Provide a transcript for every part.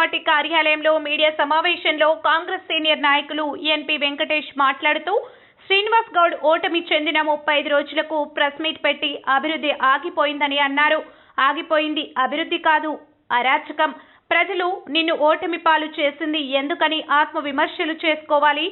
Party కార్యాలయంలో media సమావేశంలో Congress senior నాయకులు ఎన్పి వెంకటేష్ మాట్లాడుతూ శ్రీనివాస్ గౌడ్ ఓటమి చెందిన 35 రోజులకు ప్రెస్ మీట్ పెట్టి అభివృద్ధి ఆగిపోయిందని అన్నారు. ఆగిపోయింది అభివృద్ధి కాదు, అరాచకం. ప్రజలు నిన్ను ఓటమి పాలు చేసింది ఎందుకని ఆత్మవిమర్శలు చేసుకోవాలి.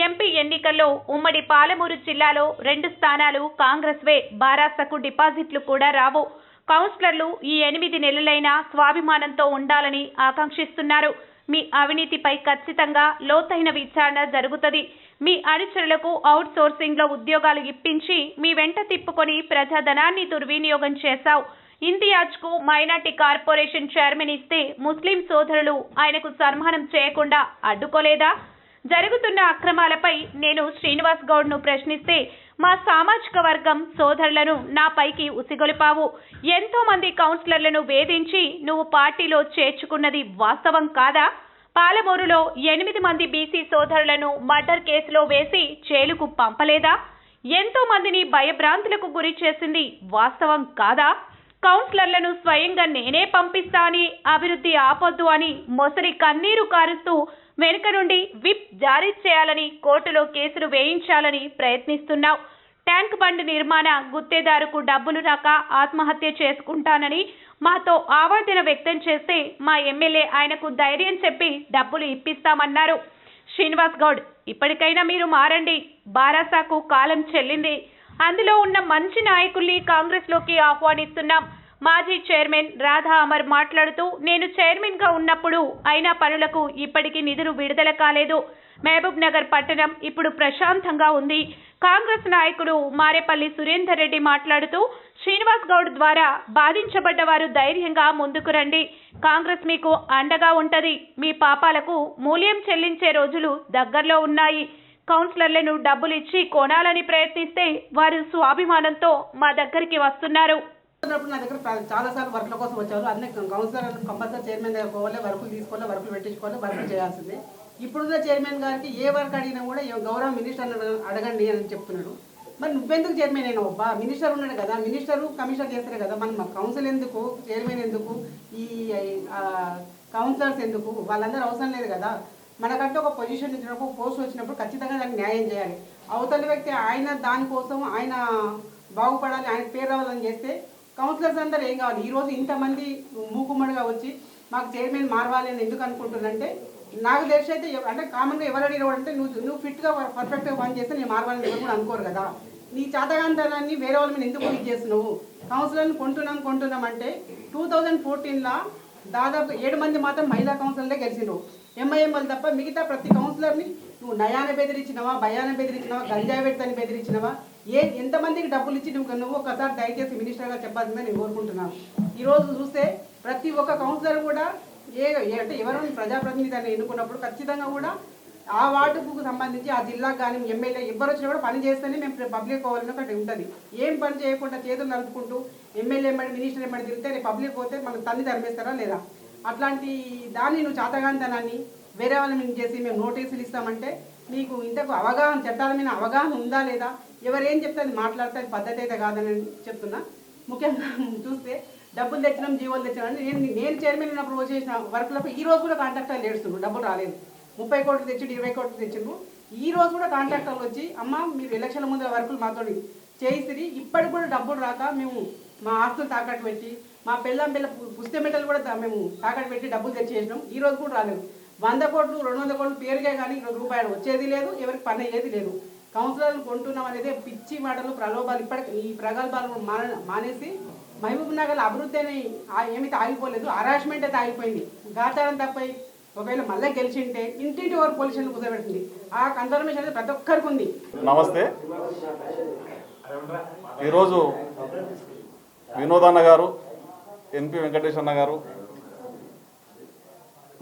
ఎంపీ ఎన్నికల్లో ఉమ్మడి పాలమూరు జిల్లాలో 2 స్థానాలు కాంగ్రెస్వే. బారాసకు డిపాజిట్లు కూడా రావు. కౌన్సిలర్లు ఈ 8 నెలలైనా స్వాభిమానంతో ఉండాలని ఆకాంక్షిస్తున్నారు. మీ అవినీతిపై ఖచ్చితంగా లోతైన విచారణ జరుగుతుంది. మీ అనుచరులకు అవుట్ సోర్సింగ్లో ఉద్యోగాలు ఇప్పించి మీ వెంట తిప్పుకొని ప్రజాధనాన్ని దుర్వినియోగం చేశావు. ఇంతియాజ్కు మైనార్టీ కార్పొరేషన్ చైర్మన్ ఇస్తే ముస్లిం సోదరులు ఆయనకు సన్మానం చేయకుండా అడ్డుకోలేదా? జరుగుతున్న అక్రమాలపై నేను శ్రీనివాస్ గౌడ్ను ప్రశ్నిస్తే మా సామాజిక వర్గం సోదరులను నాపైకి ఉసిగొలిపావు. ఎంతో మంది కౌన్సిలర్లను వేధించి నువ్వు పార్టీలో చేర్చుకున్నది వాస్తవం కాదా? పాలమూరులో 8 మంది బీసీ సోదరులను మర్డర్ కేసులో వేసి జైలుకు పంపలేదా? ఎంతో మందిని భయభ్రాంతులకు గురి చేసింది వాస్తవం కాదా? కౌన్సిలర్లను స్వయంగా నేనే పంపిస్తా అని, అభివృద్ధి ఆపొద్దు అని మొసరి కన్నీరు కారుస్తూ వెనుక నుండి విప్ జారీ చేయాలని, కోర్టులో కేసులు వేయించాలని ప్రయత్నిస్తున్నావు. ట్యాంక్ బండ్ నిర్మాణ గుత్తేదారుకు డబ్బులు రాక ఆత్మహత్య చేసుకుంటానని మాతో ఆవేదన వ్యక్తం చేస్తే మా ఎమ్మెల్యే ఆయనకు ధైర్యం చెప్పి డబ్బులు ఇప్పిస్తామన్నారు. శ్రీనివాస్ గౌడ్, ఇప్పటికైనా మీరు మారండి. బారాసాకు కాలం చెల్లింది. అందులో ఉన్న మంచి నాయకుల్ని కాంగ్రెస్లోకి ఆహ్వానిస్తున్నాం. మాజీ చైర్మన్ రాధా అమర్ మాట్లాడుతూ నేను చైర్మన్గా ఉన్నప్పుడు అయినా పనులకు ఇప్పటికీ నిధులు విడుదల కాలేదు. మహబూబ్ నగర్ పట్టణం ఇప్పుడు ప్రశాంతంగా ఉంది. కాంగ్రెస్ నాయకుడు మారేపల్లి సురేందర్ రెడ్డి మాట్లాడుతూ శ్రీనివాస్ గౌడ్ ద్వారా బాధించబడ్డ వారు ధైర్యంగా ముందుకు రండి. కాంగ్రెస్ మీకు అండగా ఉంటది. మీ పాపాలకు మూల్యం చెల్లించే రోజులు దగ్గరలో ఉన్నాయి. కౌన్సిలర్లను డబ్బులు ఇచ్చి కొనాలని ప్రయత్నిస్తే వారు స్వాభిమానంతో మా దగ్గరికి వస్తున్నారు. నా దగ్గర చాలా సార్లు వర్క్ల కోసం వచ్చారు. అన్ని కౌన్సిలర్ కంపల్సరీ చైర్మన్ దగ్గర పోవాలి, వర్కులు తీసుకోవాలి, వర్కులు పెట్టించుకోవాలి, వర్కులు చేయాల్సిందే. ఇప్పుడున్న చైర్మన్ గారికి ఏ వర్క్ అడిగినా కూడా గౌరవ మినిస్టర్ అడగండి అని చెప్తున్నాడు. మరి నువ్వెందుకు చైర్మన్ అయినా అబ్బా? మినిస్టర్ ఉన్నాడు కదా, మినిస్టరు కమిషనర్ చేస్తారు కదా. మనం కౌన్సిల్ ఎందుకు, చైర్మన్ ఎందుకు, ఈ కౌన్సిలర్స్ ఎందుకు? వాళ్ళందరూ అవసరం లేదు కదా. మనకంటే ఒక పొజిషన్ ఇచ్చినప్పుడు, పోస్ట్ వచ్చినప్పుడు ఖచ్చితంగా దానికి న్యాయం చేయాలి. అవతలి వ్యక్తి ఆయన దానికోసం ఆయన బాగుపడాలి, ఆయన పేరు రావాలని చేస్తే కౌన్సిలర్స్ అందరూ ఏం కావాలి? ఈరోజు ఇంతమంది మూకుమ్మడిగా వచ్చి మాకు చైర్మన్ మారవాలి అని ఎందుకు అనుకుంటున్నారంటే, నాకు తెలిసి అయితే అంటే కామన్గా ఎవరు అడిగిన అంటే నువ్వు ఫిట్గా పర్ఫెక్ట్గా పని చేస్తే నేను మారవాలని ఎవరు కూడా అనుకోరు కదా. నీ చేతగాంతనాన్ని వేరే వాళ్ళ మీద ఎందుకు ఇది చేస్తున్నావు? కౌన్సిలర్ని కొంటున్నాం అంటే 2014లో దాదాపు 7 మంది మాత్రం మహిళా కౌన్సిలర్లే గెలిచినావు. ఎంఐఎం వాళ్ళు తప్ప మిగతా ప్రతి కౌన్సిలర్ని నువ్వు నయాన్ని బెదిరించినవా, భయాన్ని బెదిరించినవా, గంజాయి పెడతాన్ని బెదిరించినవా, ఎంతమందికి డబ్బులు ఇచ్చి నువ్వు ఒకసారి దయచేసి మినిస్టర్గా చెప్పాల్సిందని నేను కోరుకుంటున్నాను. ఈరోజు చూస్తే ప్రతి ఒక్క కౌన్సిలర్ కూడా అంటే ఎవరైనా ప్రజాప్రతినిధిని ఎన్నుకున్నప్పుడు ఖచ్చితంగా కూడా ఆ వార్డుకు సంబంధించి ఆ జిల్లాకు కానీ ఎమ్మెల్యే ఎవరు వచ్చినా కూడా పని చేస్తేనే మేము పబ్లిక్ పోవాలని ఒకటి ఉంటుంది. ఏం పని చేయకుండా చేతులు నలుపుకుంటూ ఎమ్మెల్యే ఎంబడి మినిస్టర్ ఎంబడి తిరిగితే రేపు పబ్లిక్ పోతే మనం తల్లి తరిమేస్తారా లేదా? అట్లాంటి దాన్ని నువ్వు చేతగాంతనాన్ని వేరే వాళ్ళని చేసి మేము నోటీసులు ఇస్తామంటే మీకు ఇంతకు అవగాహన, చట్టాల మీద అవగాహన ఉందా లేదా? ఎవరేం చెప్తే అది మాట్లాడితే అది పద్ధతి అయితే కాదని చెప్తున్నా. ముఖ్యంగా చూస్తే డబ్బులు తెచ్చినాం, జీవోలు తెచ్చినాం. నేను చైర్మన్ ఉన్నప్పుడు చేసిన వర్క్లకు ఈ రోజు కూడా కాంట్రాక్టర్లు ఏడుస్తున్నారు, డబ్బులు రాలేదు. 30 కోట్లు తెచ్చిండు, 20 కోట్లు తెచ్చిండు. ఈ రోజు కూడా కాంట్రాక్టర్లు వచ్చి అమ్మ మీరు ఎలక్షన్ల ముందు వర్కులు మాతో చేయిస్తుంది, ఇప్పటికి కూడా డబ్బులు రాక మేము మా ఆస్తులు తాకట్టు పెట్టి మా పిల్ల పుస్తమెటలు కూడా మేము తాకట్టు పెట్టి డబ్బులు తెచ్చేసినాం. ఈ రోజు కూడా రాలేదు. 100 కోట్లు 200 కోట్లు పేరుగా కానీ రూపాయలు వచ్చేది లేదు, ఎవరికి పని అయ్యేది లేదు. కౌన్సిలర్లు కొంటున్నాం అనేది పిచ్చి మాటలు, ప్రలోభాలు, ఇప్పటికి ఈ ప్రగల్భాలు మానేసి మహబూబ్ నగర్ అభివృద్ధి అని ఏమైతే ఆగిపోలేదు, హరాస్మెంట్ అయితే ఆగిపోయింది. గాచారం తప్పై ఒకవేళ మళ్ళీ గెలిచింటే ఇంటింటి వరకు పోలీసులను కుదరబెట్టింది. ఆ కన్ఫర్మేషన్ అనేది ప్రతి ఒక్కరికి ఉంది. నమస్తే. ఈరోజు వినోదన్న గారు, ఎన్పి వెంకటేష్ అన్న గారు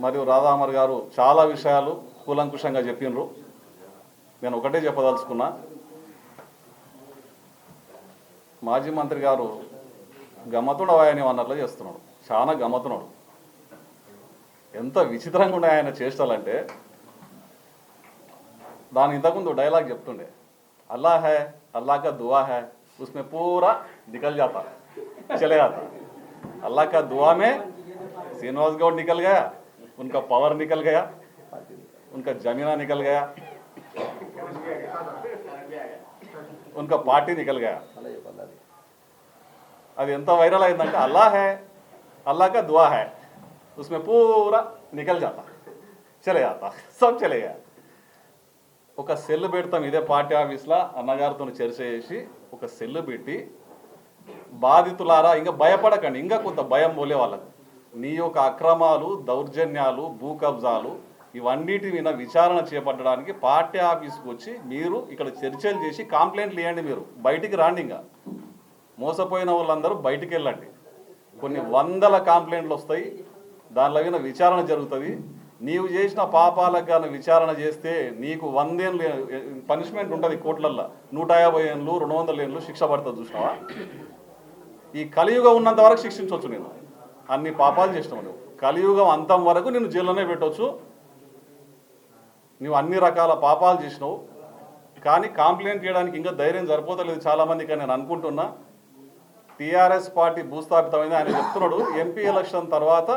మరియు రాధా అమర్ గారు చాలా విషయాలు కూలంకుషంగా చెప్పినారు. నేను ఒకటే చెప్పదలుచుకున్నా, మాజీ మంత్రి గారు గమ్మతుడవాయని అన్నట్లు చేస్తున్నాడు. చాలా గమ్మతున్నాడు. ఎంత విచిత్రంగా ఉన్నాయి ఆయన చేష్టాలంటే, దాని ఇంతకుముందు డైలాగ్ చెప్తుండే, అల్లా హై అల్లా కా దుआ है उसमें पूरा निकल जाता चले जाता। अल्लाह का दुआ में श्रीनिवास गौड निकल गया, उनका पावर निकल गया, उनका जमीना निकल गया, उनका पार्टी निकल गया। అది ఎంత వైరల్ అయిందంటే अल्लाह का दुआ है उसमें पूरा निकल जाता, चले जाता, सब चले गया। ఒక సెల్ పెడతాం ఇదే పార్టీ ఆఫీస్లో అన్నగారితో చర్చ చేసి ఒక సెల్ పెట్టి బాధితులారా ఇంకా భయపడకండి, ఇంకా కొంత భయం పోలే వాళ్ళకు, నీ యొక్క అక్రమాలు దౌర్జన్యాలు భూ కబ్జాలు ఇవన్నిటి మీద విచారణ చేపట్టడానికి పార్టీ ఆఫీస్కి వచ్చి మీరు ఇక్కడ చర్చలు చేసి కంప్లైంట్లు ఇవ్వండి, మీరు బయటికి రాండి, ఇంకా మోసపోయిన వాళ్ళందరూ బయటికి వెళ్ళండి, కొన్ని వందల కంప్లైంట్లు వస్తాయి, దానిలో మీద విచారణ జరుగుతుంది, నీవు చేసిన పాపాలకు కానీ విచారణ చేస్తే నీకు 100 ఏళ్ళు పనిష్మెంట్ ఉంటుంది కోర్టులల్లో, 150 ఏళ్ళు 200 ఏళ్ళు శిక్ష పడుతుంది, చూసినావా? ఈ కలియుగం ఉన్నంత వరకు శిక్షించవచ్చు, నేను అన్ని పాపాలు చేసినావు, నువ్వు కలియుగం అంతం వరకు నేను జైల్లోనే పెట్టవచ్చు, నువ్వు అన్ని రకాల పాపాలు చేసినావు, కానీ కంప్లైంట్ చేయడానికి ఇంకా ధైర్యం సరిపోతలేదు చాలామందికి అని నేను అనుకుంటున్నా. టీఆర్ఎస్ పార్టీ భూస్థాపితమైంది ఆయన చెప్తున్నాడు, ఎంపీ ఎలక్షన్ తర్వాత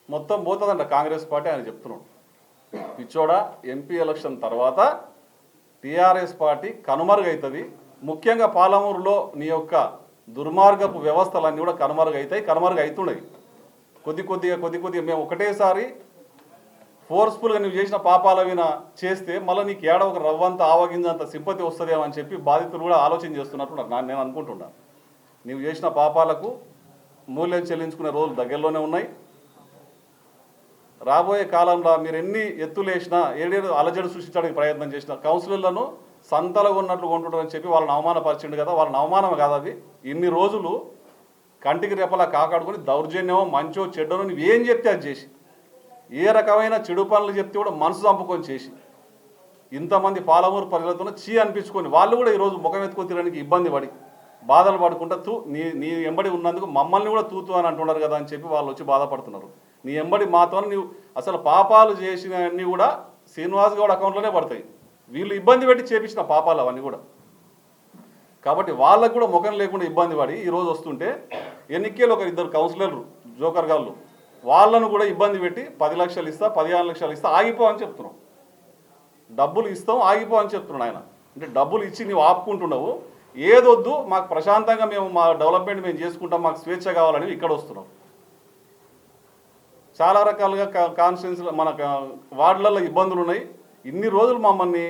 మొత్తం పోతుందంట కాంగ్రెస్ పార్టీ ఆయన చెప్తున్నాడు. పిచ్చోడా, ఎంపీ ఎలక్షన్ తర్వాత టీఆర్ఎస్ పార్టీ కనుమరుగవుతుంది, ముఖ్యంగా పాలమూరులో నీ యొక్క దుర్మార్గపు వ్యవస్థలన్నీ కూడా కనుమరుగవుతున్నాయి. కొద్ది కొద్దిగా మేము ఒకటేసారి ఫోర్స్ఫుల్గా నువ్వు చేసిన పాపాల విన చేస్తే మళ్ళీ నీకు ఏడ ఒక రవ్వంత ఆవగింజంత సింపతి వస్తుందేమో అని చెప్పి బాధితులు కూడా ఆలోచన చేస్తున్నట్టు నేను అనుకుంటున్నాను. నువ్వు చేసిన పాపాలకు మూల్యం చెల్లించుకునే రోజులు దగ్గరలోనే ఉన్నాయి. రాబోయే కాలంలో మీరు ఎన్ని ఎత్తులు వేసినా ఏడేడు అలజడి సృష్టించడానికి ప్రయత్నం చేసిన కౌన్సిలర్లను సంతలుగా ఉన్నట్లు కొంటుంటారని చెప్పి వాళ్ళని అవమానపరిచిండు కదా, వాళ్ళని అవమానం కాదు అది. ఇన్ని రోజులు కంటికి రెప్పలా కాకాడుకొని దౌర్జన్యమో మంచో చెడ్డనో నువ్వు ఏం చెప్తే అది చేసి, ఏ రకమైన చెడు పనులు చెప్తే కూడా మనసు చంపుకొని చేసి ఇంతమంది పాలమూరు ప్రజలతో చీ అనిపించుకొని వాళ్ళు కూడా ఈరోజు ముఖం ఎత్తుకొని తినడానికి ఇబ్బంది పడి బాధలు పడుకుంటా నీ ఎంబడి ఉన్నందుకు మమ్మల్ని కూడా తూతూ అని అంటున్నారు కదా అని చెప్పి వాళ్ళు వచ్చి బాధపడుతున్నారు. నీ ఎంబడి మాతో నువ్వు అసలు పాపాలు చేసినవన్నీ కూడా శ్రీనివాస్ గౌడ్ అకౌంట్లోనే పడతాయి, వీళ్ళు ఇబ్బంది పెట్టి చేపించిన పాపాలు అవన్నీ కూడా. కాబట్టి వాళ్ళకు కూడా ముఖం లేకుండా ఇబ్బంది పడి ఈరోజు వస్తుంటే ఎన్నికలు ఒక 2 కౌన్సిలర్లు జోకర్ గాళ్ళు వాళ్ళను కూడా ఇబ్బంది పెట్టి 10 లక్షలు ఇస్తా 15 లక్షలు ఇస్తా ఆగిపో అని చెప్తున్నావు, డబ్బులు ఇస్తాం ఆగిపో అని చెప్తున్నాడు ఆయన. అంటే డబ్బులు ఇచ్చి నువ్వు ఆపుకుంటున్నావు, ఏదొద్దు మాకు ప్రశాంతంగా మేము మా డెవలప్మెంట్ మేము చేసుకుంటాం, మాకు స్వేచ్ఛ కావాలని ఇక్కడ వస్తున్నాం. చాలా రకాలుగా కాన్స్టిట్యున్సీ మన వార్డులలో ఇబ్బందులు ఉన్నాయి. ఇన్ని రోజులు మమ్మల్ని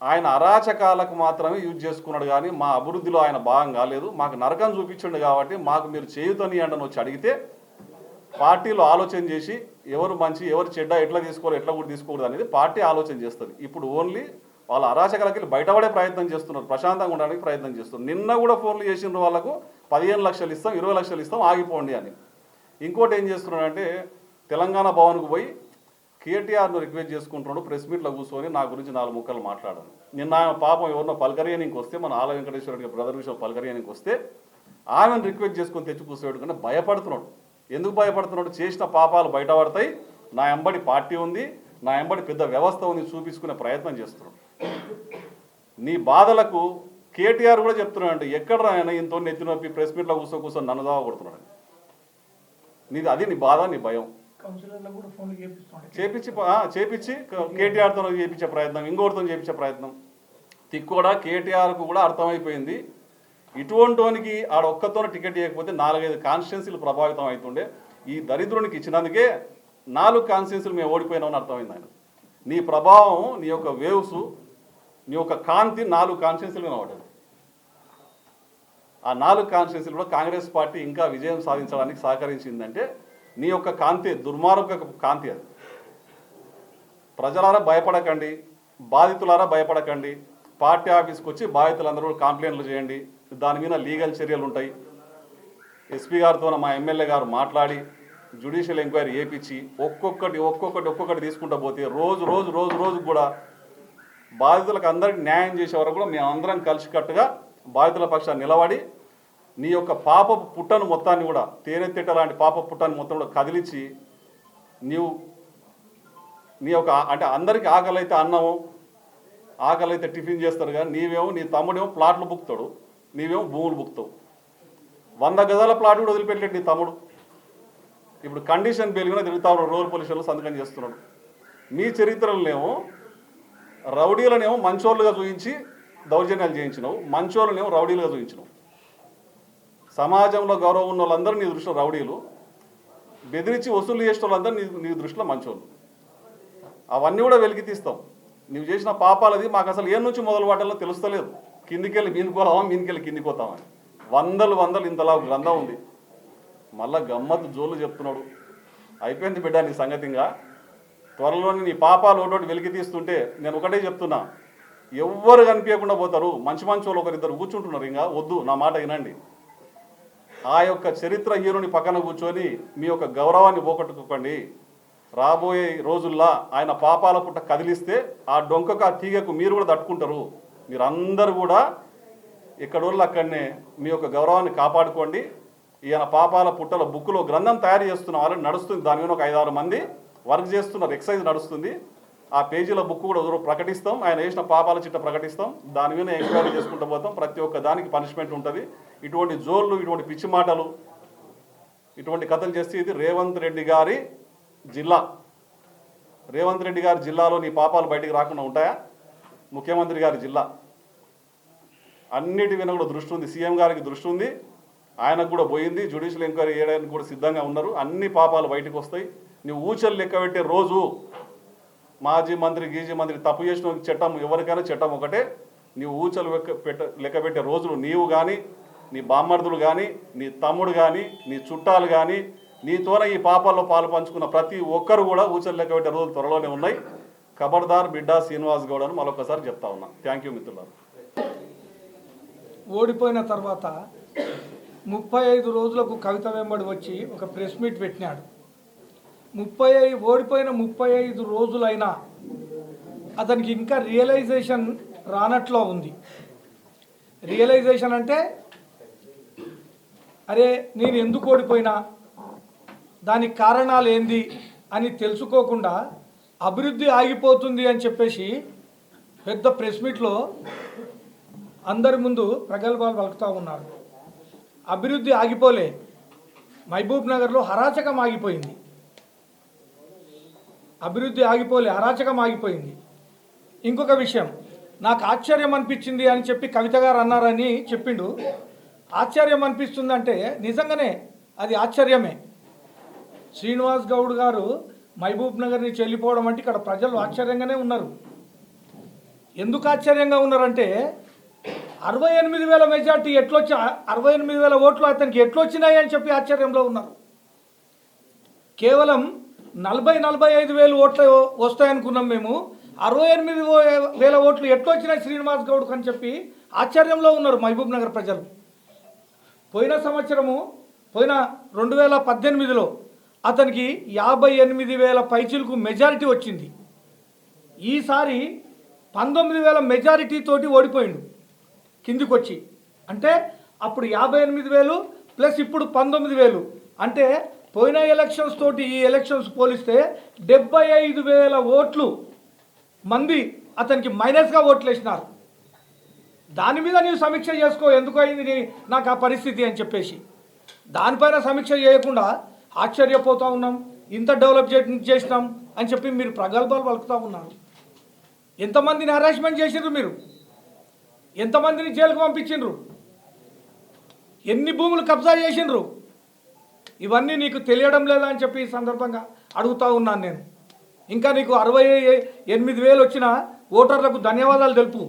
ఆయన అరాచకాలకు మాత్రమే యూజ్ చేసుకున్నాడు, కానీ మా అభివృద్ధిలో ఆయన భాగం కాలేదు. మాకు నరకం చూపించండు కాబట్టి మాకు మీరు చేయుతనియండి అని వచ్చి అడిగితే పార్టీలో ఆలోచన చేసి ఎవరు మంచి ఎవరు చెడ్డ ఎట్లా తీసుకోవాలి ఎట్లా కూడా తీసుకోకూడదు అనేది పార్టీ ఆలోచన చేస్తుంది. ఇప్పుడు ఓన్లీ వాళ్ళ అరాచకాలకి బయటపడే ప్రయత్నం చేస్తున్నారు, ప్రశాంతంగా ఉండడానికి ప్రయత్నం చేస్తున్నారు. నిన్న కూడా ఫోన్లు చేసిన వాళ్ళకు 15 లక్షలు ఇస్తాం 20 లక్షలు ఇస్తాం ఆగిపోండి అని. ఇంకోటి ఏం చేస్తున్నాడంటే తెలంగాణ భవన్కు పోయి కేటీఆర్ను రిక్వెస్ట్ చేసుకుంటున్నాడు, ప్రెస్ మీట్లో కూర్చొని నా గురించి 4 ముక్కలు మాట్లాడాను. నిన్న ఆయన పాపం ఎవరినో పలకరియనికి వస్తే మన ఆల వెంకటేశ్వర బ్రదర్ విషయం పలకరియనికి వస్తే ఆమెను రిక్వెస్ట్ చేసుకొని తెచ్చి కూర్చోబెట్టుకుని భయపడుతున్నాడు. ఎందుకు భయపడుతున్నాడు? చేసిన పాపాలు బయటపడతాయి, నా ఎంబడి పార్టీ ఉంది, నా ఎంబడి పెద్ద వ్యవస్థ ఉంది చూపించుకునే ప్రయత్నం చేస్తున్నాడు. నీ బాధలకు కేటీఆర్ కూడా చెప్తున్నాడు అంటే ఎక్కడ ఆయన ఇంతో నెత్తి నొప్పి ప్రెస్ మీట్లో కూర్చొని నన్ను దావకొడుతున్నాడు. నీది అది నీ బాధ నీ భయం. చేపించి కేటీఆర్తో చేయించే ప్రయత్నం, ఇంకోటితో చేయించే ప్రయత్నం. తిక్కుడా కేటీఆర్కు కూడా అర్థమైపోయింది ఇటువంటికి ఆడొక్కతో టికెట్ ఇవ్వకపోతే 4-5 కాన్స్టిట్యున్సీలు ప్రభావితం అవుతుండే. ఈ దరిద్రునికి ఇచ్చినందుకే 4 కాన్స్టిట్యున్సీలు మేము ఓడిపోయినామని అర్థమైంది ఆయన. నీ ప్రభావం నీ యొక్క వేవ్స్ నీ యొక్క కాంతి 4 కాన్స్టిట్యున్సీలు కనబడ్డది. ఆ 4 కాన్స్టిట్యున్సీలు కూడా కాంగ్రెస్ పార్టీ ఇంకా విజయం సాధించడానికి సహకరించిందంటే నీ యొక్క కాంతి దుర్మార్గ కాంతి అది. ప్రజలారా భయపడకండి, బాధితులారా భయపడకండి, పార్టీ ఆఫీస్కి వచ్చి బాధితులందరూ కంప్లైంట్లు చేయండి, దాని మీద లీగల్ చర్యలు ఉంటాయి. ఎస్పీ గారితో మా ఎమ్మెల్యే గారు మాట్లాడి జ్యుడిషియల్ ఎంక్వైరీ చేయించి ఒక్కొక్కటి తీసుకుంటూ పోతే రోజు కూడా బాధితులకు అందరికీ న్యాయం చేసే వరకు కూడా మేము అందరం కలిసికట్టుగా బాధితుల పక్షాన్ని నిలబడి నీ యొక్క పాపపు పుట్టను మొత్తాన్ని కూడా తేనెతిట్ట లాంటి పాపపు పుట్టను మొత్తం కూడా కదిలించి నీ యొక్క అంటే అందరికీ ఆకలి అయితే అన్నము ఆకలి అయితే టిఫిన్ చేస్తారు, కానీ నీవేమో నీ తమ్ముడేమో ప్లాట్లు బుక్తాడు, నీవేమో భూములు బుక్తావు. 100 గజాల ప్లాట్ కూడా వదిలిపెట్టలేడు నీ తమ్ముడు. ఇప్పుడు కండిషన్ బెయిల్ కూడా తిరుగుతా ఉన్నారు, రూరల్ పోలీసులు సంతకం చేస్తున్నాడు. మీ చరిత్రలనేమో రౌడీలనేమో మంచోళ్ళుగా చూపించి దౌర్జన్యాలు చేయించినావు, మంచోళ్ళనేమో రౌడీలుగా చూపించినావు. సమాజంలో గౌరవం ఉన్న వాళ్ళందరూ నీ దృష్టిలో రౌడీలు, బెదిరించి వసూలు చేసిన వాళ్ళందరూ నీ దృష్టిలో మంచోళ్ళు. అవన్నీ కూడా వెలికి తీస్తాం. నువ్వు చేసిన పాపాలది మాకు అసలు ఏ నుంచి మొదలు పడాలో తెలుస్తలేదు. కిందికెళ్ళి మీనుకోవామా, మీనికెళ్ళి కిందికి పోతామని వందలు ఇంతలా గ్రంథం ఉంది. మళ్ళా గమ్మత్తు జోలు చెప్తున్నాడు. అయిపోయింది బిడ్డ నీ సంగతిగా. త్వరలోని నీ పాపాలు ఒకటి వెలికి తీస్తుంటే నేను ఒకటే చెప్తున్నా, ఎవ్వరు కనిపించకుండా పోతారు. మంచి వాళ్ళు ఒకరిద్దరు కూర్చుంటున్నారు. ఇంకా వద్దు, నా మాట వినండి. ఆ యొక్క చరిత్ర హీరోని పక్కన కూర్చొని మీ యొక్క గౌరవాన్ని పోగొట్టుకోకండి. రాబోయే రోజుల్లో ఆయన పాపాల పుట్ట కదిలిస్తే ఆ డొంకకు ఆ తీగకు మీరు కూడా తట్టుకుంటారు. మీరందరూ కూడా ఎక్కడోళ్ళు అక్కడనే మీ యొక్క గౌరవాన్ని కాపాడుకోండి. ఈయన పాపాల పుట్టల బుక్లో గ్రంథం తయారు చేస్తున్న వాళ్ళని నడుస్తుంది. దాని మీద ఒక 5-6 మంది వర్క్ చేస్తున్నారు, ఎక్సైజ్ నడుస్తుంది. ఆ పేజీల బుక్ కూడా ప్రకటిస్తాం, ఆయన వేసిన పాపాల చిట్ట ప్రకటిస్తాం. దాని మీద ఎంక్వైరీ చేసుకుంటూ పోతాం. ప్రతి ఒక్క దానికి పనిష్మెంట్ ఉంటుంది. ఇటువంటి జోళ్ళు, ఇటువంటి పిచ్చి మాటలు, ఇటువంటి కథలు చేస్తే ఇది రేవంత్ రెడ్డి గారి జిల్లా. రేవంత్ రెడ్డి గారి జిల్లాలో నీ పాపాలు బయటికి రాకుండా ఉంటాయా? ముఖ్యమంత్రి గారి జిల్లా. అన్నిటి మీద కూడా దృష్టి ఉంది, సీఎం గారికి దృష్టి ఉంది, ఆయనకు కూడా పోయింది. జ్యుడిషియల్ ఎంక్వైరీ చేయడానికి కూడా సిద్ధంగా ఉన్నారు. అన్ని పాపాలు బయటకు వస్తాయి. నువ్వు ఊచలు లెక్క పెట్టే రోజు, మాజీ మంత్రి గీజీ మంత్రి తప్పు చేసిన చట్టం ఎవరికైనా చట్టం ఒకటే. నీవు ఊచలు లెక్క పెట్టే రోజులు నీవు కానీ, నీ బామ్మర్దులు కానీ, నీ తమ్ముడు కానీ, నీ చుట్టాలు కానీ, నీతోనే ఈ పాపాల్లో పాలు పంచుకున్న ప్రతి ఒక్కరు కూడా ఊచలు లెక్క పెట్టే రోజులు త్వరలోనే ఉన్నాయి. ఖబర్దార్ బిడ్డ శ్రీనివాస్ గౌడ్ అని మరొకసారి చెప్తా ఉన్నా. థ్యాంక్ యూ మిత్రులారు. ఓడిపోయిన తర్వాత 35 రోజులకు కవిత వెంబడి వచ్చి ఒక ప్రెస్ మీట్ పెట్టినాడు. ఓడిపోయిన 35 రోజులైనా అతనికి ఇంకా రియలైజేషన్ రానట్లో ఉంది. రియలైజేషన్ అంటే, అరే నేను ఎందుకు ఓడిపోయినా, దానికి కారణాలు ఏంది అని తెలుసుకోకుండా అభివృద్ధి ఆగిపోతుంది అని చెప్పేసి పెద్ద ప్రెస్ మీట్లో అందరి ముందు ప్రగల్భాలు పలుకుతూ ఉన్నారు. అభివృద్ధి ఆగిపోలే, మహబూబ్ నగర్లో అరాచకం ఆగిపోయింది. అభివృద్ధి ఆగిపోలే, అరాచకం ఆగిపోయింది. ఇంకొక విషయం నాకు ఆశ్చర్యం అనిపించింది అని చెప్పి కవిత గారు అన్నారని చెప్పిండు. ఆశ్చర్యం అనిపిస్తుందంటే నిజంగానే అది ఆశ్చర్యమే. శ్రీనివాస్ గౌడ్ గారు మహబూబ్ నగర్ నుంచి వెళ్ళిపోవడం అంటే ఇక్కడ ప్రజలు ఆశ్చర్యంగానే ఉన్నారు. ఎందుకు ఆశ్చర్యంగా ఉన్నారంటే 68,000 మెజార్టీ ఎట్లొచ్చి 68,000 ఓట్లు అతనికి ఎట్లొచ్చినాయి అని చెప్పి ఆశ్చర్యంలో ఉన్నారు. కేవలం 40-45,000 ఓట్లు వస్తాయనుకున్నాం మేము. 68,000 ఓట్లు ఎట్లొచ్చినాయి శ్రీనివాస్ గౌడ్కి అని చెప్పి ఆశ్చర్యంలో ఉన్నారు మహబూబ్ నగర్ ప్రజలు. పోయిన 2018లో అతనికి 58,000 పైచిలకు మెజారిటీ వచ్చింది. ఈసారి 19,000 మెజారిటీ తోటి ఓడిపోయిండు కిందికి వచ్చి. అంటే అప్పుడు 58,000 ప్లస్ ఇప్పుడు 19,000, అంటే పోయిన ఎలక్షన్స్ తోటి ఈ ఎలక్షన్స్ పోలిస్తే 75,000 ఓట్లు మంది అతనికి మైనస్గా ఓట్లు వేసినారు. దాని మీద నీవు సమీక్ష చేసుకో, ఎందుకు అయింది నాకు ఆ పరిస్థితి అని చెప్పేసి. దానిపైన సమీక్ష చేయకుండా ఆశ్చర్యపోతూ ఉన్నాం, ఇంత డెవలప్ చేసినాం అని చెప్పి మీరు ప్రగల్భాలు పలుకుతూ ఉన్నారు. ఎంతమందిని హరాస్మెంట్ చేసిండ్రు మీరు, ఎంతమందిని జైలుకు పంపించిండ్రు, ఎన్ని భూములు కబ్జా చేసిండ్రు, ఇవన్నీ నీకు తెలియడం లేదా అని చెప్పి ఈ సందర్భంగా అడుగుతూ ఉన్నాను నేను. ఇంకా నీకు 68,000 వచ్చిన ఓటర్లకు ధన్యవాదాలు తెలుపు.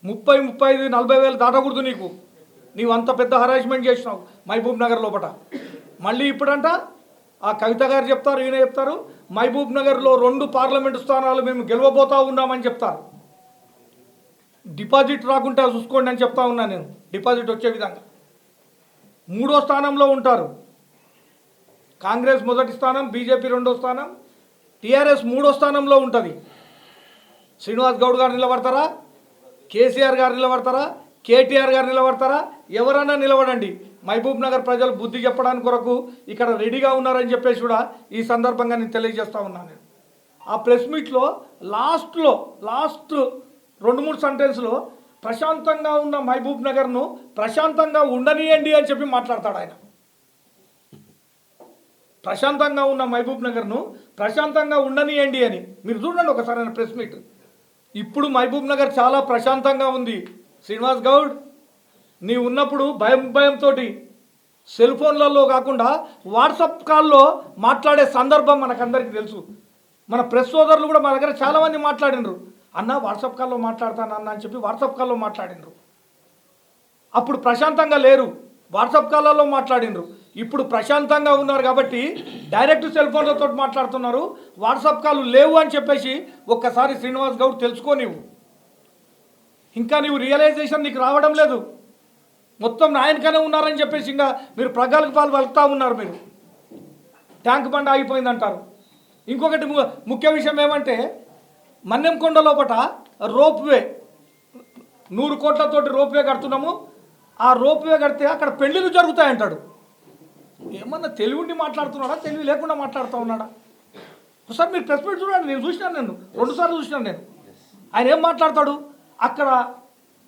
30, 35, 40,000 దాటకూడదు నీకు. నీవు అంత పెద్ద హరాస్మెంట్ చేసినావు మహబూబ్ నగర్ లోపల. మళ్ళీ ఇప్పుడంట ఆ కవిత గారు చెప్తారు, ఈయన చెప్తారు, మహబూబ్ నగర్లో 2 పార్లమెంటు స్థానాలు మేము గెలవబోతా ఉన్నామని చెప్తారు. డిపాజిట్ రాకుంటే చూసుకోండి అని చెప్తా ఉన్నా నేను. డిపాజిట్ వచ్చే విధంగా 3వ స్థానంలో ఉంటారు. కాంగ్రెస్ 1వ స్థానం, బీజేపీ 2వ స్థానం, టీఆర్ఎస్ 3వ స్థానంలో ఉంటుంది. శ్రీనివాస్ గౌడ్ గారు నిలబడతారా, కేసీఆర్ గారు నిలబడతారా, కేటీఆర్ గారు నిలబడతారా, ఎవరన్నా నిలబడండి. మహబూబ్ నగర్ ప్రజలు బుద్ధి చెప్పడానికి కొరకు ఇక్కడ రెడీగా ఉన్నారని చెప్పేసి కూడా ఈ సందర్భంగా నేను తెలియజేస్తా ఉన్నాను. నేను ఆ ప్రెస్ మీట్లో లాస్ట్ 2-3 సెంటెన్స్లో ప్రశాంతంగా ఉన్న మహబూబ్ నగర్ను ప్రశాంతంగా ఉండనియండి అని చెప్పి మాట్లాడతాడు ఆయన. ప్రశాంతంగా ఉన్న మహబూబ్ నగర్ను ప్రశాంతంగా ఉండనియండి అని. మీరు చూడండి ఒకసారి ఆయన ప్రెస్ మీట్. ఇప్పుడు మహబూబ్ నగర్ చాలా ప్రశాంతంగా ఉంది. శ్రీనివాస్ గౌడ్, నీ ఉన్నప్పుడు భయంతో సెల్ ఫోన్లలో కాకుండా వాట్సాప్ కాల్లో మాట్లాడే సందర్భం మనకందరికీ తెలుసు. మన ప్రెస్ సోదరులు కూడా మా దగ్గర చాలామంది మాట్లాడినరు. అన్న వాట్సాప్ కాల్లో మాట్లాడతాను అన్న అని చెప్పి వాట్సాప్ కాల్లో మాట్లాడినరు. అప్పుడు ప్రశాంతంగా లేరు, వాట్సాప్ కాల్లో మాట్లాడినరు. ఇప్పుడు ప్రశాంతంగా ఉన్నారు కాబట్టి డైరెక్ట్ సెల్ ఫోన్లతో మాట్లాడుతున్నారు. వాట్సాప్ కాల్ లేవు అని చెప్పేసి ఒక్కసారి శ్రీనివాస్ గౌడ్ తెలుసుకో. ఇంకా నీవు రియలైజేషన్ నీకు రావడం లేదు. మొత్తం నాయనకనే ఉన్నారని చెప్పేసి ఇంకా మీరు ప్రగల్భ పాలు వలుపుతూ ఉన్నారు. మీరు ట్యాంక్ బండ్ ఆగిపోయిందంటారు. ఇంకొకటి ముఖ్య విషయం ఏమంటే, మన్నెంకొండ లోపల రోప్వే 100 కోట్లతోటి రోప్వే కడుతున్నాము. ఆ రోప్వే కడితే అక్కడ పెళ్లిళ్ళు జరుగుతాయంటాడు. ఏమన్నా తెలివి ఉండి మాట్లాడుతున్నాడా, తెలివి లేకుండా మాట్లాడుతూ ఉన్నాడా? ఒకసారి మీరు ప్రెస్ మీట్ చూడండి. నేను చూసినాను, నేను 2 సార్లు చూసినాను నేను. ఆయన ఏం మాట్లాడతాడు, అక్కడ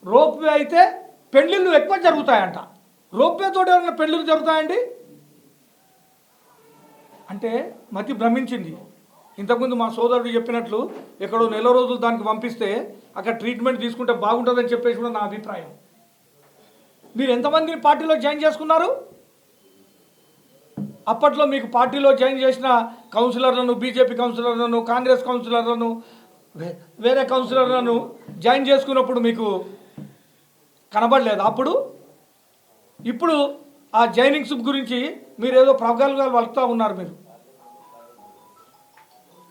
రోప్వే అయితే పెళ్లిళ్ళు ఎక్కువ జరుగుతాయంట. రోప్వే తోటి ఏమైనా పెళ్లిళ్ళు జరుగుతాయండి అంటే మతి భ్రమించింది. ఇంతకుముందు మా సోదరుడు చెప్పినట్లు ఎక్కడో నెల రోజులు దానికి పంపిస్తే అక్కడ ట్రీట్మెంట్ తీసుకుంటే బాగుంటుందని చెప్పేసి కూడా నా అభిప్రాయం. మీరు ఎంతమందిని పార్టీలో జాయిన్ చేసుకున్నారు? అప్పట్లో మీకు పార్టీలో జాయిన్ చేసిన కౌన్సిలర్లను, బీజేపీ కౌన్సిలర్లను, కాంగ్రెస్ కౌన్సిలర్లను, వేరే కౌన్సిలర్లను జాయిన్ చేసుకున్నప్పుడు మీకు కనబడలేదు అప్పుడు? ఇప్పుడు ఆ జాయినింగ్స్ గురించి మీరు ఏదో ప్రగల్భాలు వలుపుతూ ఉన్నారు.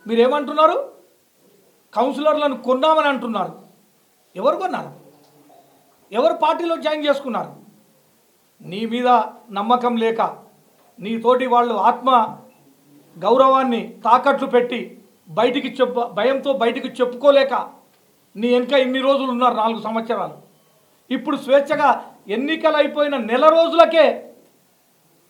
మీరేమంటున్నారు? కౌన్సిలర్లను కొన్నామని అంటున్నారు. ఎవరు కొన్నారు? ఎవరు పార్టీలో జాయిన్ చేసుకున్నారు? నీ మీద నమ్మకం లేక, నీతోటి వాళ్ళు ఆత్మ గౌరవాన్ని తాకట్లు పెట్టి భయంతో బయటికి చెప్పుకోలేక నీ వెనక ఇన్ని రోజులు ఉన్నారు, 4 సంవత్సరాలు. ఇప్పుడు స్వేచ్ఛగా ఎన్నికలు అయిపోయిన నెల రోజులకే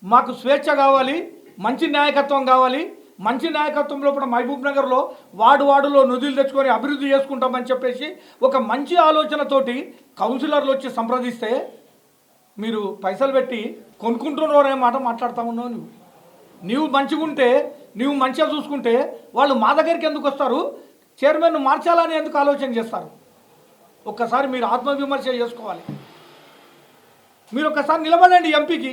మాకు స్వేచ్ఛ కావాలి, మంచి నాయకత్వం కావాలి, మంచి నాయకత్వంలో కూడా మహబూబ్ నగర్లో వార్డులో నిధులు తెచ్చుకొని అభివృద్ధి చేసుకుంటామని చెప్పేసి ఒక మంచి ఆలోచనతోటి కౌన్సిలర్లు వచ్చి సంప్రదిస్తే మీరు పైసలు పెట్టి కొనుక్కుంటున్నారనే మాట మాట్లాడుతూ ఉన్నావు. నీవు మంచిగా ఉంటే, నీవు మంచిగా చూసుకుంటే వాళ్ళు మా దగ్గరికి ఎందుకు వస్తారు? చైర్మన్ను మార్చాలని ఎందుకు ఆలోచన చేస్తారు? ఒక్కసారి మీరు ఆత్మవిమర్శ చేసుకోవాలి. మీరు ఒక్కసారి నిలబడండి ఎంపీకి.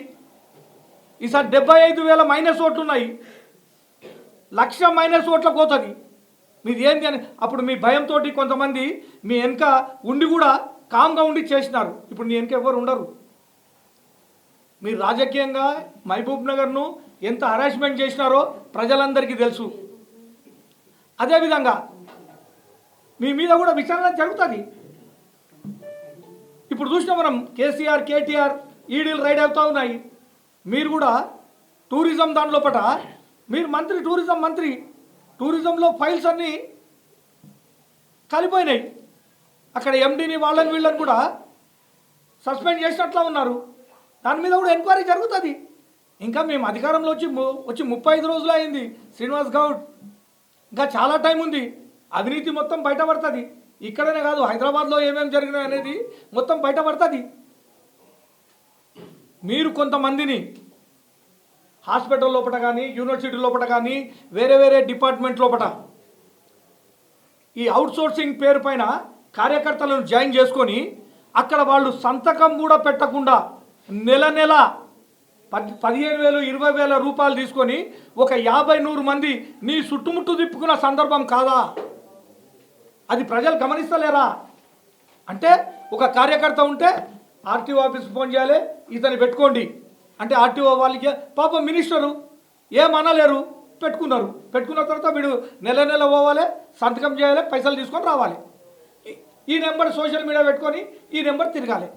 ఈసారి 75,000 మైనస్ ఓట్లు ఉన్నాయి. 1,00,000 మైనస్ ఓట్లకు పోతుంది. మీది ఏంటి అని అప్పుడు మీ భయంతో కొంతమంది మీ వెనక ఉండి కూడా కామ్గా ఉండి చేసినారు. ఇప్పుడు నీ వెనక ఎవరు ఉండరు. మీరు రాజకీయంగా మహబూబ్ నగర్ను ఎంత హరాస్మెంట్ చేసినారో ప్రజలందరికీ తెలుసు. అదేవిధంగా మీ మీద కూడా విచారణ జరుగుతుంది. ఇప్పుడు చూసినా మనం కేసీఆర్, కేటీఆర్ ఈడీలు రైడ్ అవుతూ ఉన్నాయి. మీరు కూడా టూరిజం దానిలోపట మీరు మంత్రి, టూరిజం మంత్రి, టూరిజంలో ఫైల్స్ అన్నీ కలిపోయినాయి. అక్కడ ఎండీని వాళ్ళని వీళ్ళని కూడా సస్పెండ్ చేసినట్లా ఉన్నారు. దాని మీద కూడా ఎంక్వైరీ జరుగుతుంది. ఇంకా మేము అధికారంలో వచ్చి 35 రోజులు అయింది శ్రీనివాస్ గౌడ్. ఇంకా చాలా టైం ఉంది. అవినీతి మొత్తం బయటపడుతుంది. ఇక్కడనే కాదు, హైదరాబాద్లో ఏమేమి జరిగినాయి అనేది మొత్తం బయటపడుతుంది. మీరు కొంతమందిని హాస్పిటల్ లోపల కానీ, యూనివర్సిటీ లోపల కానీ, వేరే డిపార్ట్మెంట్ లోపల ఈ అవుట్సోర్సింగ్ పేరు పైన కార్యకర్తలను జాయిన్ చేసుకొని అక్కడ వాళ్ళు సంతకం కూడా పెట్టకుండా నెల 15,000, 20,000 రూపాయలు తీసుకొని ఒక 50-100 మంది నీ చుట్టుముట్టు తిప్పుకున్న సందర్భం కాదా? అది ప్రజలు గమనిస్తలేరా? అంటే ఒక కార్యకర్త ఉంటే ఆర్టీఓ ఆఫీస్ ఫోన్ చేయాలి, ఇతన్ని పెట్టుకోండి అంటే ఆర్టీఓ వాళ్ళకి పాపం మినిస్టరు ఏమనలేరు, పెట్టుకున్నారు. పెట్టుకున్న తర్వాత వీడు నెల పోవాలి, సంతకం చేయాలి, పైసలు తీసుకొని రావాలి. ఈ నెంబర్ సోషల్ మీడియా పెట్టుకొని ఈ నెంబర్ తిరగాలి.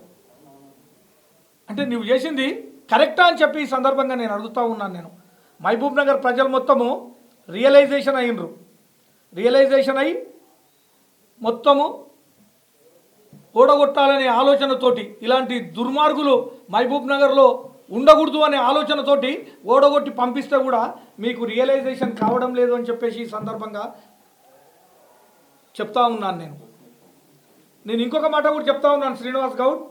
అంటే నువ్వు చేసింది కరెక్టా అని చెప్పి ఈ సందర్భంగా నేను అడుగుతూ ఉన్నాను. నేను మహబూబ్ నగర్ ప్రజలు మొత్తము రియలైజేషన్ అయ్యి మొత్తము ఓడగొట్టాలనే ఆలోచనతోటి, ఇలాంటి దుర్మార్గులు మహబూబ్ నగర్లో ఉండకూడదు అనే ఆలోచనతోటి ఓడగొట్టి పంపిస్తే కూడా మీకు రియలైజేషన్ కావడం లేదు అని చెప్పేసి ఈ సందర్భంగా చెప్తా ఉన్నాను. నేను ఇంకొక మాట కూడా చెప్తా ఉన్నాను. శ్రీనివాస్ గౌడ్,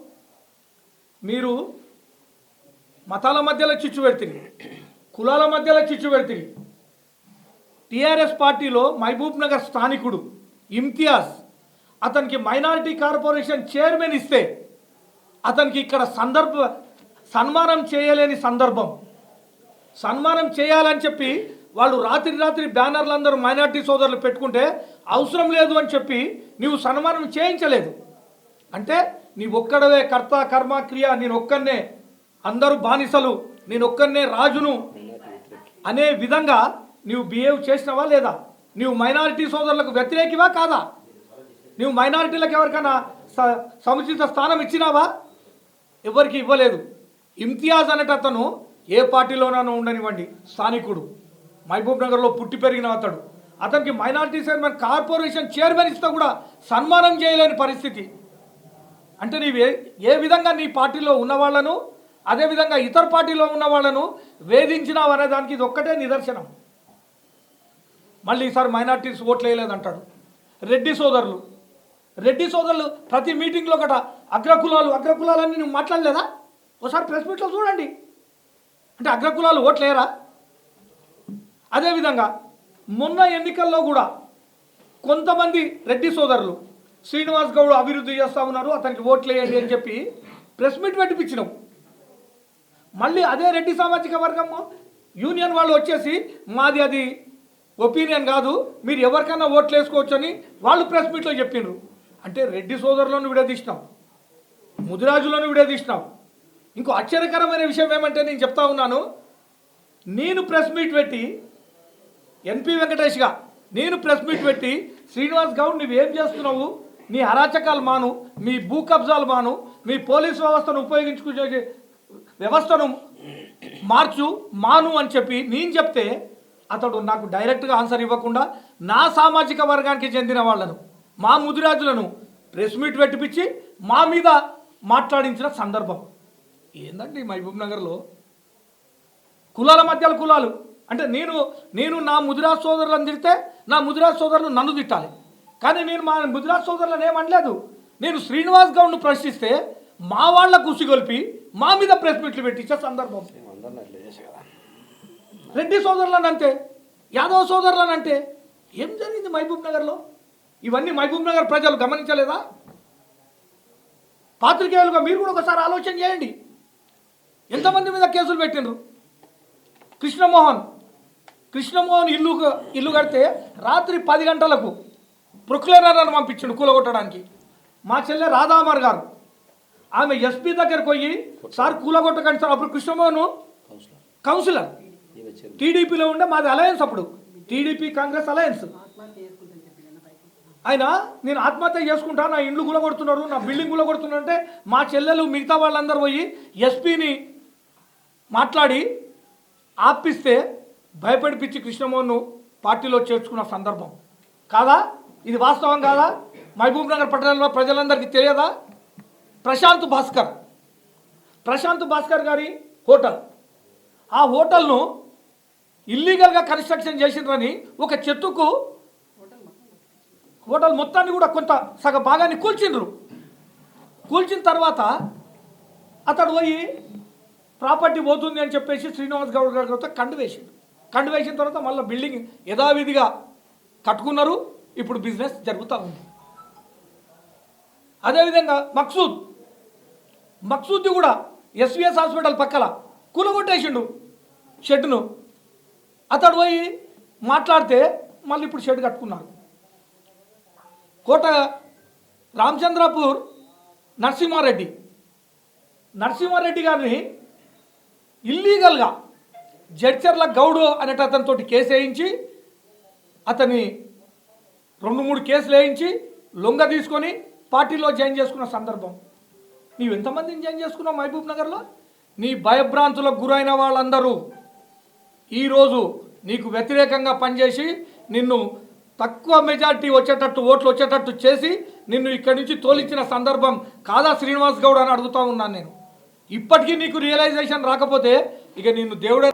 మీరు మతాల మధ్యలో చిచ్చు పెడుతుంది, కులాల మధ్యలో చిచ్చు పెడితే టీఆర్ఎస్ పార్టీలో మహబూబ్ నగర్ స్థానికుడు ఇమ్తియాజ్ అతనికి మైనారిటీ కార్పొరేషన్ చైర్మన్ ఇస్తే అతనికి ఇక్కడ సన్మానం చేయలేని సందర్భం. సన్మానం చేయాలని చెప్పి వాళ్ళు రాత్రి బ్యానర్లు అందరూ మైనారిటీ సోదరులు పెట్టుకుంటే అవసరం లేదు అని చెప్పి నీవు సన్మానం చేయించలేదు అంటే నీ ఒక్కడవే కర్త కర్మ క్రియ, నేను ఒక్కనే అందరూ బానిసలు, నేను ఒక్కనే రాజును అనే విధంగా నీవు బిహేవ్ చేసినావా లేదా? నీవు మైనారిటీ సోదరులకు వ్యతిరేకివా కాదా? నీవు మైనారిటీలకు ఎవరికైనా సముచిత స్థానం ఇచ్చినావా? ఎవరికి ఇవ్వలేదు. ఇమ్తియాజ్ అనేటతను ఏ పార్టీలోనైనా ఉండనివ్వండి, స్థానికుడు, మహబూబ్ నగర్లో పుట్టి పెరిగిన అతనికి మైనారిటీ కార్పొరేషన్ చైర్మన్ ఇస్తే కూడా సన్మానం చేయలేని పరిస్థితి. అంటే నీవు ఏ విధంగా నీ పార్టీలో ఉన్నవాళ్లను అదేవిధంగా ఇతర పార్టీలో ఉన్న వాళ్ళను వేధించినావు అనే దానికి ఇది ఒక్కటే నిదర్శనం. మళ్ళీ ఈసారి మైనార్టీస్ ఓట్లు వేయలేదంటాడు. రెడ్డి సోదరులు ప్రతి మీటింగ్లో ఒకట అగ్రకులాలని నువ్వు మాట్లాడలేదా? ఒకసారి ప్రెస్ మీట్లో చూడండి. అంటే అగ్రకులాలు ఓట్లు వేయరా? అదేవిధంగా మొన్న ఎన్నికల్లో కూడా కొంతమంది రెడ్డి సోదరులు శ్రీనివాస్ గౌడ్ అభివృద్ధి చేస్తూ ఉన్నారు, అతనికి ఓట్లు వేయండి అని చెప్పి ప్రెస్ మీట్ పెట్టిపించినావు. మళ్ళీ అదే రెడ్డి సామాజిక వర్గం యూనియన్ వాళ్ళు వచ్చేసి మాది అది ఒపీనియన్ కాదు, మీరు ఎవరికైనా ఓట్లు వేసుకోవచ్చు అని వాళ్ళు ప్రెస్ మీట్లో చెప్పిండ్రు. అంటే రెడ్డి సోదరులను విడదీసినాం, ముదిరాజులను విడదీసినాం. ఇంకో ఆశ్చర్యకరమైన విషయం ఏమంటే నేను చెప్తా ఉన్నాను, నేను ప్రెస్ మీట్ పెట్టి ఎన్పి వెంకటేష్గా నేను ప్రెస్ మీట్ పెట్టి శ్రీనివాస్ గౌడ్ నువ్వేం చేస్తున్నావు, నీ అరాచకాలు మాను, మీ భూ కబ్జాలు మాను, మీ పోలీసు వ్యవస్థను ఉపయోగించుకునే వ్యవస్థను మాను అని చెప్పి నేను చెప్తే అతడు నాకు డైరెక్ట్గా ఆన్సర్ ఇవ్వకుండా నా సామాజిక వర్గానికి చెందిన వాళ్ళను, మా ముదిరాజులను ప్రెస్ మీట్ పెట్టిపించి మా మీద మాట్లాడించిన సందర్భం ఏందండి? మహబూబ్ నగర్లో కులాల మధ్యలో కులాలు అంటే నేను నా ముదిరాజ్ సోదరులను తిడితే నా ముదిరాజ్ సోదరులు నన్ను తిట్టాలి, కానీ నేను మా ముదిరాజ్ సోదరులను ఏమనలేదు. నేను శ్రీనివాస్ గౌడ్ను ప్రశ్నిస్తే మా వాళ్ళకు ఉసిగొల్పి మా మీద ప్రెస్ మీట్లు పెట్టించే సందర్భం. రెడ్డి సోదరులను అంటే, యాదవ సోదరులను అంటే ఏం జరిగింది మహబూబ్ నగర్లో? ఇవన్నీ మహబూబ్ నగర్ ప్రజలు గమనించలేదా? పాత్రికేయులుగా మీరు కూడా ఒకసారి ఆలోచన చేయండి. ఎంతమంది మీద కేసులు పెట్టిండ్రు? కృష్ణమోహన్ ఇల్లు కడితే రాత్రి 10 గంటలకు ప్రొక్లేనర్లను పంపించిండు కూలగొట్టడానికి. మా చెల్లె రాధామర్ గారు ఆమె ఎస్పీ దగ్గరకు పోయి సార్ కూలగొట్టకండి సార్. అప్పుడు కృష్ణమోహన్ కౌన్సిలర్ టీడీపీలో ఉండే, మాది అలయన్స్, అప్పుడు టీడీపీ కాంగ్రెస్ అలయన్స్. ఆయన నేను ఆత్మహత్య చేసుకుంటా, నా ఇండ్లు కూలగొడుతున్నారు, నా బిల్డింగ్ కూలగొడుతున్నారు అంటే మా చెల్లెలు మిగతా వాళ్ళందరూ పోయి ఎస్పీని మాట్లాడి ఆపిస్తే భయపడిపించి కృష్ణమోహన్ను పార్టీలో చేర్చుకున్న సందర్భం కాదా? ఇది వాస్తవం కాదా? మహబూబ్ నగర్ పట్టణంలో ప్రజలందరికీ తెలియదా? ప్రశాంత్ భాస్కర్ గారి హోటల్, ఆ హోటల్ను ఇల్లీగల్గా కన్స్ట్రక్షన్ చేసిండ్రని ఒక చెట్టుకు హోటల్ మొత్తాన్ని కూడా కొంత సగ భాగాన్ని కూల్చిన తర్వాత అతడు పోయి ప్రాపర్టీ పోతుంది అని చెప్పేసి శ్రీనివాస్ గౌడ్ గారితో కండు వేసిన తర్వాత మళ్ళీ బిల్డింగ్ యథావిధిగా కట్టుకున్నారు. ఇప్పుడు బిజినెస్ జరుగుతూ ఉంది. అదేవిధంగా మక్సూద్ది కూడా ఎస్విఎస్ హాస్పిటల్ పక్కల కూలగొట్టేసిండు షెడ్ను. అతడు పోయి మాట్లాడితే మళ్ళీ ఇప్పుడు షెడ్ కట్టుకున్నారు. కోట రామచంద్రపూర్ నరసింహారెడ్డి గారిని ఇల్లీగల్గా జడ్చర్ల గౌడు అనేట అతనితో కేసు వేయించి అతన్ని 2-3 కేసులు వేయించి లొంగ తీసుకొని పార్టీలో జాయిన్ చేసుకున్న సందర్భం. నీవు ఎంతమందిని జాయిన్ చేసుకున్నావు మహబూబ్ నగర్లో? నీ భయభ్రాంతులకు గురైన వాళ్ళందరూ ఈరోజు నీకు వ్యతిరేకంగా పనిచేసి నిన్ను తక్కువ మెజార్టీ ఓట్లు వచ్చేటట్టు చేసి నిన్ను ఇక్కడి నుంచి తోలించిన సందర్భం కాదా శ్రీనివాస్ గౌడ్ అని అడుగుతా ఉన్నాను నేను. ఇప్పటికీ నీకు రియలైజేషన్ రాకపోతే ఇక నిన్ను దేవుడే